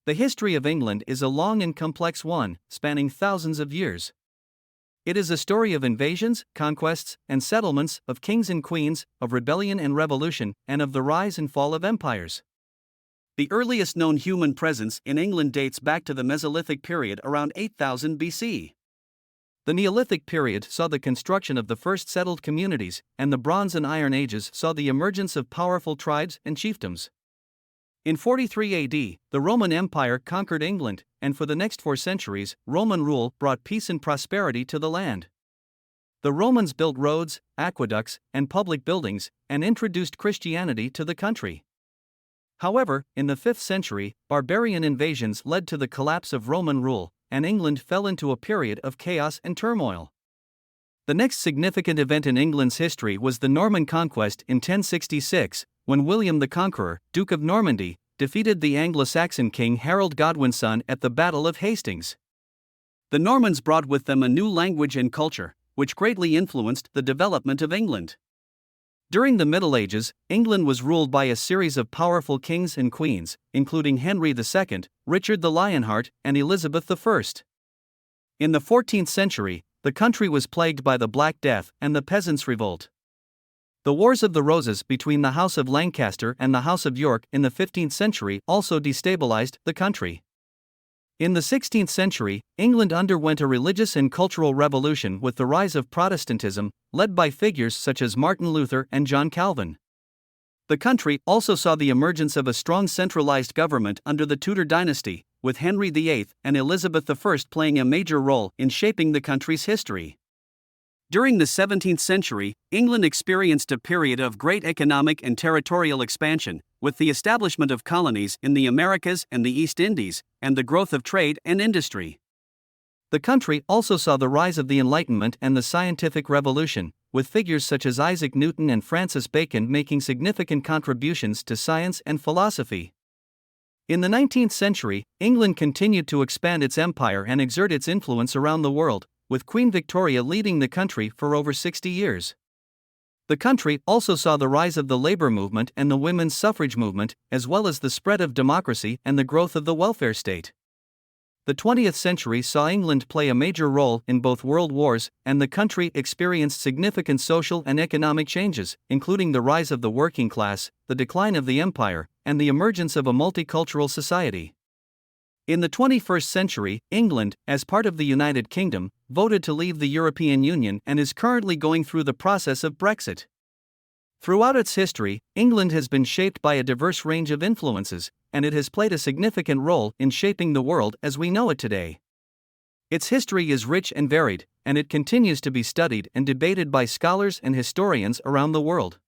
The history of England is a long and complex one, spanning thousands of years. It is a story of invasions, conquests, and settlements, of kings and queens, of rebellion and revolution, and of the rise and fall of empires. The earliest known human presence in England dates back to the Mesolithic period around 8000 BC. The Neolithic period saw the construction of the first settled communities, and the Bronze and Iron Ages saw the emergence of powerful tribes and chiefdoms. In 43 AD, the Roman Empire conquered England, and for the next 4 centuries, Roman rule brought peace and prosperity to the land. The Romans built roads, aqueducts, and public buildings, and introduced Christianity to the country. However, in the 5th century, barbarian invasions led to the collapse of Roman rule, and England fell into a period of chaos and turmoil. The next significant event in England's history was the Norman conquest in 1066, when William the Conqueror, Duke of Normandy, defeated the Anglo-Saxon king Harold Godwin's son at the Battle of Hastings. The Normans brought with them a new language and culture, which greatly influenced the development of England. During the Middle Ages, England was ruled by a series of powerful kings and queens, including Henry II, Richard the Lionheart, and Elizabeth I. In the 14th century, the country was plagued by the Black Death and the Peasants' Revolt. The Wars of the Roses between the House of Lancaster and the House of York in the 15th century also destabilized the country. In the 16th century, England underwent a religious and cultural revolution with the rise of Protestantism, led by figures such as Martin Luther and John Calvin. The country also saw the emergence of a strong centralized government under the Tudor dynasty, with Henry VIII and Elizabeth I playing a major role in shaping the country's history. During the 17th century, England experienced a period of great economic and territorial expansion, with the establishment of colonies in the Americas and the East Indies, and the growth of trade and industry. The country also saw the rise of the Enlightenment and the scientific revolution, with figures such as Isaac Newton and Francis Bacon making significant contributions to science and philosophy. In the 19th century, England continued to expand its empire and exert its influence around the world, with Queen Victoria leading the country for over 60 years. The country also saw the rise of the labor movement and the women's suffrage movement, as well as the spread of democracy and the growth of the welfare state. The 20th century saw England play a major role in both world wars, and the country experienced significant social and economic changes, including the rise of the working class, the decline of the empire, and the emergence of a multicultural society. In the 21st century, England, as part of the United Kingdom, voted to leave the European Union and is currently going through the process of Brexit. Throughout its history, England has been shaped by a diverse range of influences, and it has played a significant role in shaping the world as we know it today. Its history is rich and varied, and it continues to be studied and debated by scholars and historians around the world.